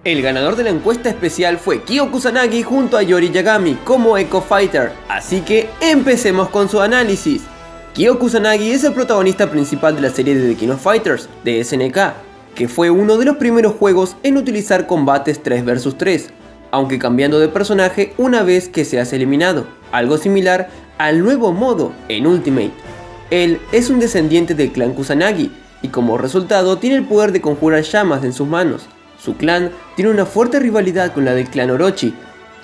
El ganador de la encuesta especial fue Kyo Kusanagi junto a Yori Yagami como Echo Fighter, así que empecemos con su análisis. Kyo Kusanagi es el protagonista principal de la serie de The King of Fighters de SNK, que fue uno de los primeros juegos en utilizar combates 3 vs 3, aunque cambiando de personaje una vez que se hace eliminado, algo similar al nuevo modo en Ultimate. Él es un descendiente del clan Kusanagi, y como resultado tiene el poder de conjurar llamas en sus manos. Su clan tiene una fuerte rivalidad con la del clan Orochi,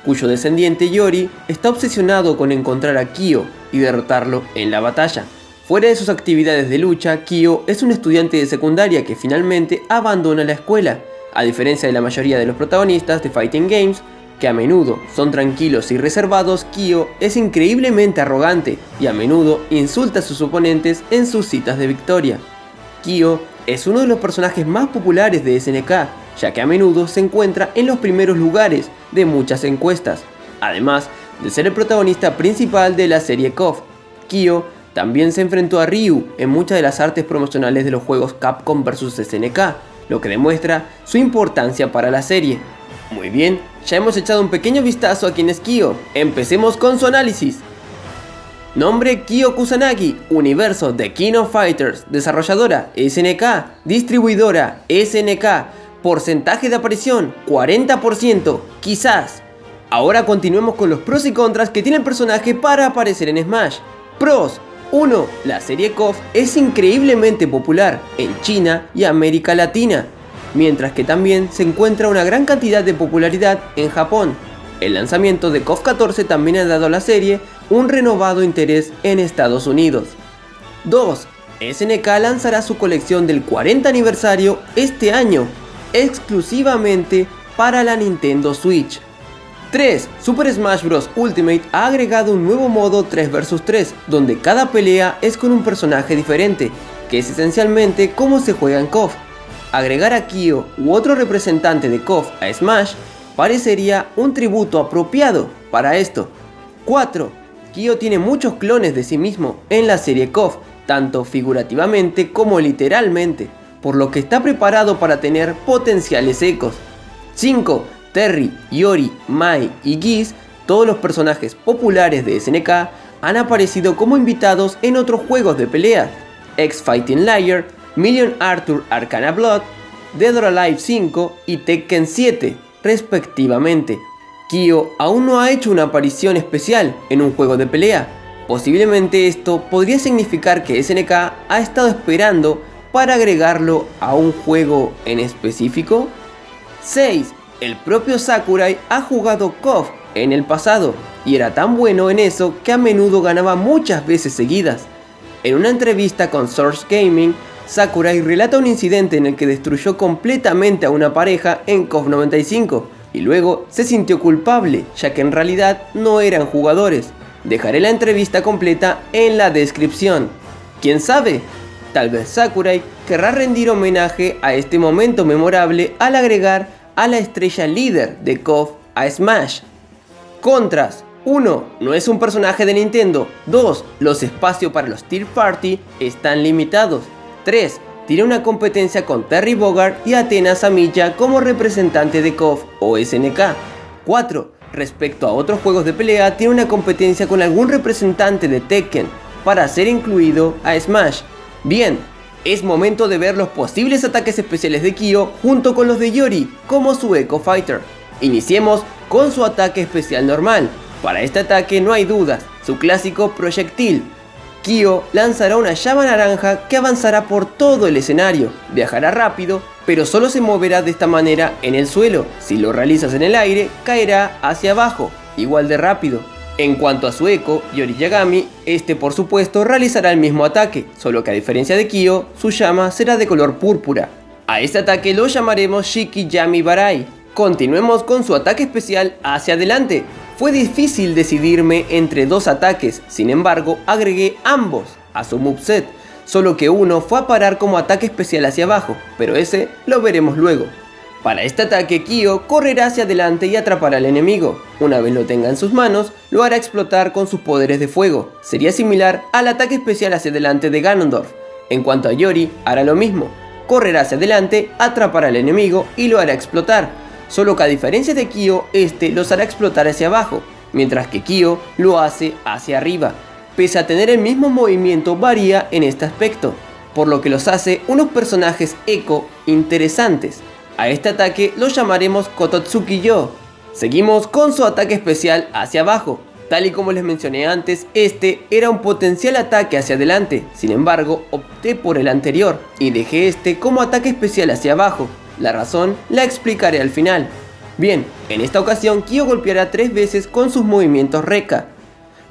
cuyo descendiente Yori está obsesionado con encontrar a Kyo y derrotarlo en la batalla. Fuera de sus actividades de lucha, Kyo es un estudiante de secundaria que finalmente abandona la escuela. A diferencia de la mayoría de los protagonistas de Fighting Games, que a menudo son tranquilos y reservados, Kyo es increíblemente arrogante y a menudo insulta a sus oponentes en sus citas de victoria. Kyo es uno de los personajes más populares de SNK, ya que a menudo se encuentra en los primeros lugares de muchas encuestas, además de ser el protagonista principal de la serie KOF. Kyo también se enfrentó a Ryu en muchas de las artes promocionales de los juegos Capcom vs SNK, lo que demuestra su importancia para la serie. Muy bien, ya hemos echado un pequeño vistazo a quién es Kyo, empecemos con su análisis. Nombre: Kyo Kusanagi, universo The King of Fighters, desarrolladora SNK, distribuidora SNK, porcentaje de aparición 40%, quizás. Ahora continuemos con los pros y contras que tiene el personaje para aparecer en Smash. Pros: 1. La serie KOF es increíblemente popular en China y América Latina, mientras que también se encuentra una gran cantidad de popularidad en Japón. El lanzamiento de KOF 14 también ha dado a la serie un renovado interés en Estados Unidos. 2. SNK lanzará su colección del 40 aniversario este año, exclusivamente para la Nintendo Switch. 3. Super Smash Bros. Ultimate ha agregado un nuevo modo 3 vs 3, donde cada pelea es con un personaje diferente, que es esencialmente como se juega en KOF. Agregar a Kyo u otro representante de KOF a Smash parecería un tributo apropiado para esto. 4. Kyo tiene muchos clones de sí mismo en la serie KOF, tanto figurativamente como literalmente, por lo que está preparado para tener potenciales ecos. 5. Terry, Yori, Mai y Geese, todos los personajes populares de SNK, han aparecido como invitados en otros juegos de pelea: X-Fighting Liar, Million Arthur Arcana Blood, Dead or Alive 5 y Tekken 7, respectivamente. Kyo aún no ha hecho una aparición especial en un juego de pelea. Posiblemente esto podría significar que SNK ha estado esperando para agregarlo a un juego en específico. 6. El propio Sakurai ha jugado KOF en el pasado y era tan bueno en eso que a menudo ganaba muchas veces seguidas. En una entrevista con Source Gaming, Sakurai relata un incidente en el que destruyó completamente a una pareja en KOF 95 y luego se sintió culpable, ya que en realidad no eran jugadores. Dejaré la entrevista completa en la descripción. ¿Quién sabe? Tal vez Sakurai querrá rendir homenaje a este momento memorable al agregar a la estrella líder de KOF a Smash. Contras: 1. No es un personaje de Nintendo. 2. Los espacios para los Third Party están limitados. 3. Tiene una competencia con Terry Bogard y Athena Samilla como representante de KOF o SNK. 4. Respecto a otros juegos de pelea, tiene una competencia con algún representante de Tekken para ser incluido a Smash. Bien, es momento de ver los posibles ataques especiales de Kyo junto con los de Yori como su Echo Fighter. Iniciemos con su ataque especial normal. Para este ataque no hay dudas, su clásico proyectil. Kyo lanzará una llama naranja que avanzará por todo el escenario, viajará rápido, pero solo se moverá de esta manera en el suelo. Si lo realizas en el aire, caerá hacia abajo, igual de rápido. En cuanto a su eco, Yori Yagami, este por supuesto realizará el mismo ataque, solo que a diferencia de Kyo, su llama será de color púrpura. A este ataque lo llamaremos Shiki Yami Barai. Continuemos con su ataque especial hacia adelante. Fue difícil decidirme entre dos ataques, sin embargo agregué ambos a su moveset, solo que uno fue a parar como ataque especial hacia abajo, pero ese lo veremos luego. Para este ataque, Kyo correrá hacia adelante y atrapará al enemigo. Una vez lo tenga en sus manos, lo hará explotar con sus poderes de fuego. Sería similar al ataque especial hacia adelante de Ganondorf. En cuanto a Yori, hará lo mismo. Correrá hacia adelante, atrapará al enemigo y lo hará explotar. solo que a diferencia de Kyo, este los hará explotar hacia abajo, mientras que Kyo lo hace hacia arriba. Pese a tener el mismo movimiento, varía en este aspecto, por lo que los hace unos personajes eco interesantes. A este ataque lo llamaremos Kototsuki-yo. Seguimos con su ataque especial hacia abajo. Tal y como les mencioné antes, este era un potencial ataque hacia adelante, sin embargo opté por el anterior y dejé este como ataque especial hacia abajo. La razón la explicaré al final. Bien, en esta ocasión Kyo golpeará 3 veces con sus movimientos Rekka,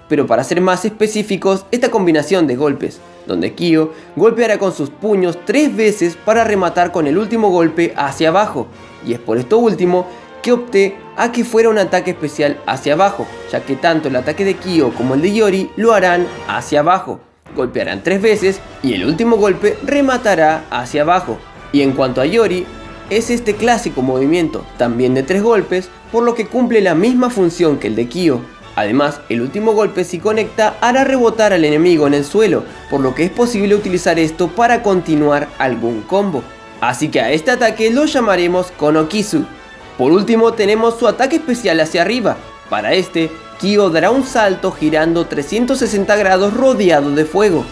pero para ser más específicos, esta combinación de golpes, donde Kyo golpeará con sus puños 3 veces para rematar con el último golpe hacia abajo, y es por esto último que opté a que fuera un ataque especial hacia abajo, ya que tanto el ataque de Kyo como el de Yori lo harán hacia abajo. Golpearán 3 veces y el último golpe rematará hacia abajo. Y en cuanto a Yori, es este clásico movimiento, también de 3 golpes, por lo que cumple la misma función que el de Kyo. Además, el último golpe, si conecta, hará rebotar al enemigo en el suelo, por lo que es posible utilizar esto para continuar algún combo. Así que a este ataque lo llamaremos Konokisu. Por último tenemos su ataque especial hacia arriba. Para este, Kyo dará un salto girando 360 grados rodeado de fuego.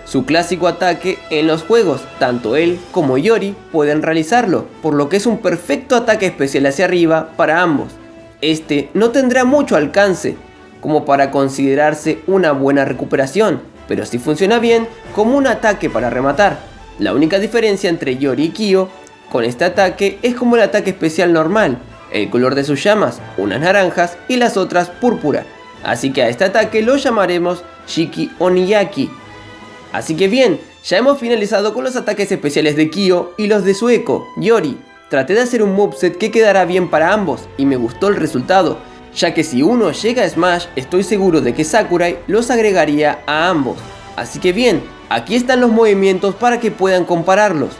Su clásico ataque en los juegos, tanto él como Yori pueden realizarlo, por lo que es un perfecto ataque especial hacia arriba para ambos. Este no tendrá mucho alcance, como para considerarse una buena recuperación, pero sí funciona bien como un ataque para rematar. La única diferencia entre Yori y Kyo con este ataque es como el ataque especial normal, el color de sus llamas, unas naranjas y las otras púrpura, así que a este ataque lo llamaremos Shiki Oniyaki. Así que bien, ya hemos finalizado con los ataques especiales de Kyo y los de su eco, Yori. Traté de hacer un moveset que quedará bien para ambos y me gustó el resultado, ya que si uno llega a Smash estoy seguro de que Sakurai los agregaría a ambos. Así que bien, aquí están los movimientos para que puedan compararlos.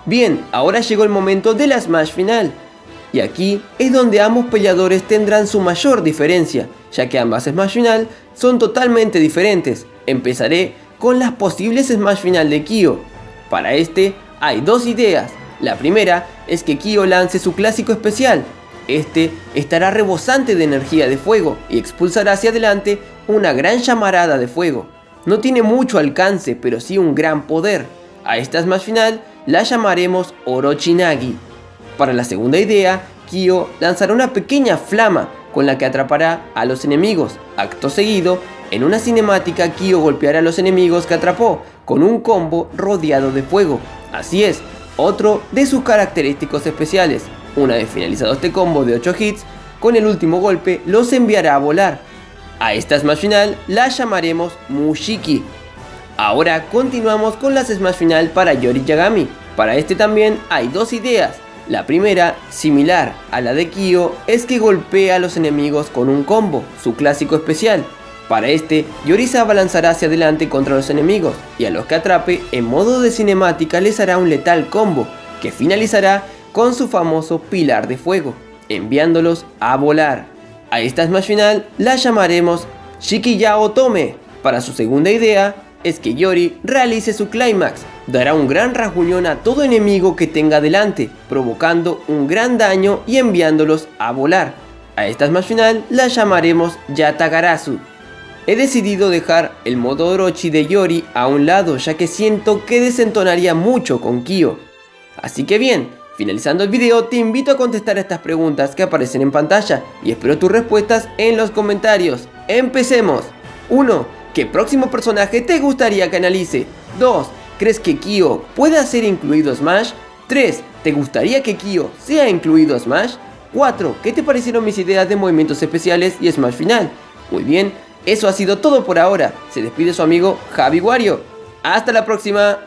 Bien, ahora llegó el momento de la Smash final. Y aquí es donde ambos peleadores tendrán su mayor diferencia, ya que ambas Smash final son totalmente diferentes. Empezaré con las posibles Smash final de Kyo. Para este hay 2 ideas. La primera es que Kyo lance su clásico especial. Este estará rebosante de energía de fuego y expulsará hacia adelante una gran llamarada de fuego. No tiene mucho alcance, pero sí un gran poder. A esta Smash final la llamaremos Orochinagi. Para la segunda idea, Kyo lanzará una pequeña flama con la que atrapará a los enemigos. Acto seguido, en una cinemática, Kyo golpeará a los enemigos que atrapó con un combo rodeado de fuego. Así es, otro de sus característicos especiales. Una vez finalizado este combo de 8 hits, con el último golpe los enviará a volar. A esta Smash final la llamaremos Mushiki. Ahora continuamos con la Smash final para Yori Yagami. Para este también hay 2 ideas. La primera, similar a la de Kyo, es que golpea a los enemigos con un combo, su clásico especial. Para este, Yori se abalanzará hacia adelante contra los enemigos, y a los que atrape en modo de cinemática les hará un letal combo, que finalizará con su famoso pilar de fuego, enviándolos a volar. A esta Smash final la llamaremos Shikiya Otome. Para su segunda idea, es que Yori realice su clímax, dará un gran rasguñón a todo enemigo que tenga delante, provocando un gran daño y enviándolos a volar. A esta Smash final la llamaremos Yatagarasu. He decidido dejar el modo Orochi de Yori a un lado, ya que siento que desentonaría mucho con Kyo. Así que bien, finalizando el video te invito a contestar estas preguntas que aparecen en pantalla y espero tus respuestas en los comentarios. ¡Empecemos! 1. ¿Qué próximo personaje te gustaría que analice? 2. ¿Crees que Kyo pueda ser incluido a Smash? 3. ¿Te gustaría que Kyo sea incluido a Smash? 4. ¿Qué te parecieron mis ideas de movimientos especiales y Smash final? Muy bien, eso ha sido todo por ahora. Se despide su amigo Javi Wario. ¡Hasta la próxima!